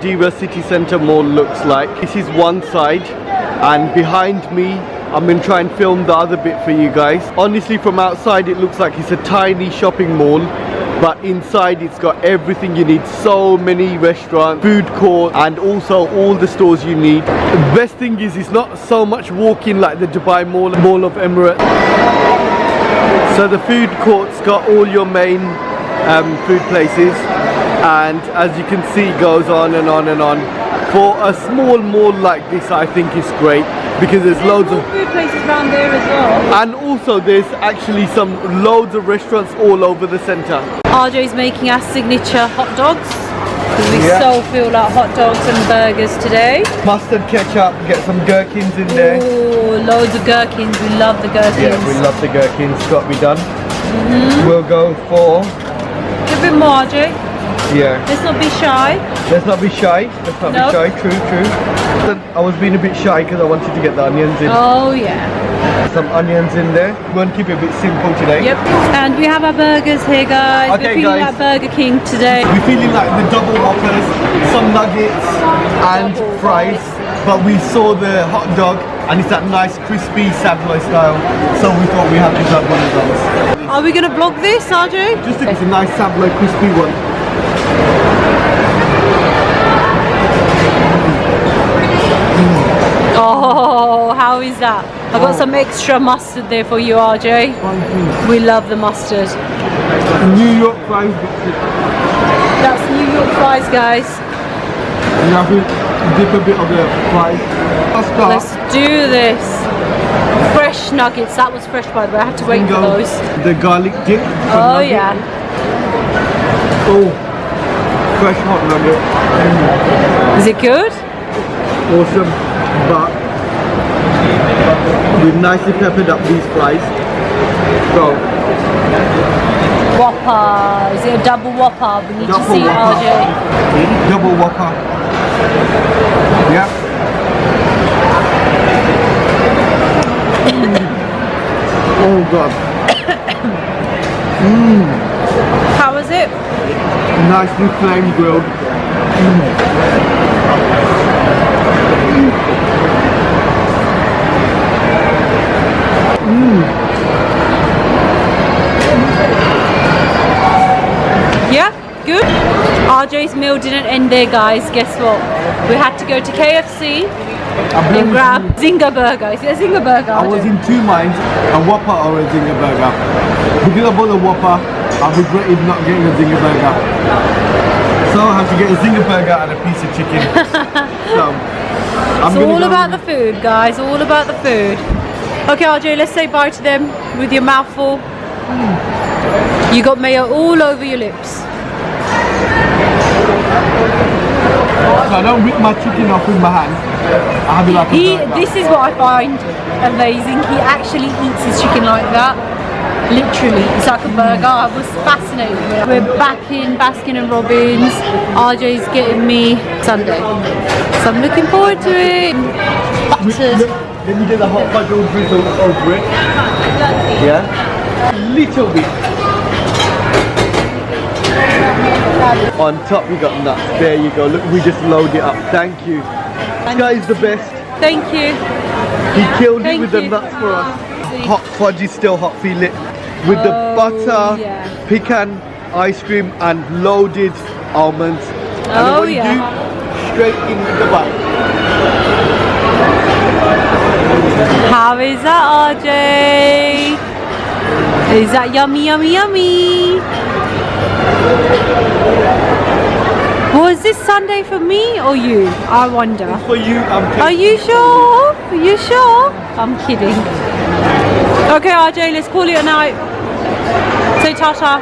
Diva City Centre Mall looks like. This is one side, and behind me I'm going to try and film the other bit for you guys. Honestly, from outside it looks like it's a tiny shopping mall, but inside it's got everything you need. So many restaurants, food court, and also all the stores you need. The best thing is it's not so much walking like the Dubai Mall of Emirates. So the food court's got all your main food places, and as you can see it goes on and on and on. For a small mall like this, I think it's great because there's loads of food places around there as well. And also there's actually loads of restaurants all over the centre. RJ's making our signature hot dogs because we so feel like hot dogs and burgers today. Mustard ketchup, get some gherkins in there. Oh, loads of gherkins. We love the gherkins. Yeah, we love the gherkins. Got to be done. We'll go for a bit more, RJ. Yeah. Let's not be shy. Let's not be shy. Let's not be shy. True. I was being a bit shy because I wanted to get the onions in. Oh yeah. Some onions in there. We're going to keep it a bit simple today. Yep. And we have our burgers here, guys. Okay, we're feeling like Burger King today. We're feeling like the double whoppers, some nuggets and fries. But we saw the hot dog and it's that nice crispy Savoy style. So we thought we had to grab one of those. Are we going to vlog this, RJ? It's a nice Savoy crispy one. Oh, how is that? I've got some extra mustard there for you, RJ. We love the mustard. New York fries. That's New York fries, guys. You have to dip a bit of the fries. Let's do this. Fresh nuggets. That was fresh, by the way. I had to wait for those. The garlic dip. Oh, yeah. Oh, fresh hot nugget. Is it good? Awesome. But we've nicely peppered up these fries. So Whopper. Is it a double Whopper? We need to see it, RJ. Double Whopper. Yeah. Oh god. How was it? Nicely flame grilled. Yeah, good. RJ's meal didn't end there, guys. Guess what? We had to go to KFC and grab Zinger Burger. Is it a Zinger Burger? I was in two minds, a Whopper or a Zinger Burger. Because I bought a Whopper, I regretted not getting a Zinger Burger. So I had to get a Zinger Burger and a piece of chicken. It's all about the food, guys. All about the food. Okay, RJ, let's say bye to them with your mouth full. You got mayo all over your lips. So I don't rip my chicken off with my hand. I have it like a burger. This is what I find amazing. He actually eats his chicken like that. Literally, it's like a burger. I was fascinated with it. We're back in Baskin and Robbins. RJ's getting me Sunday, so I'm looking forward to it. Buttered. Then you get the hot fudge all drizzled over it. Yeah? Little bit. On top we got nuts. There you go. Look, we just load it up. Thank you. This guy is the best. Thank you. He killed it with the nuts for us. Hot fudge is still hot, feel it. With the butter, pecan ice cream and loaded almonds. And then what you do, straight in the bite. How is that, RJ? Is that yummy, yummy, yummy? Was this Sunday for me or you? I wonder. It's for you. Are you sure? Are you sure? I'm kidding. Okay, RJ, let's call it a night. Say ta-ta.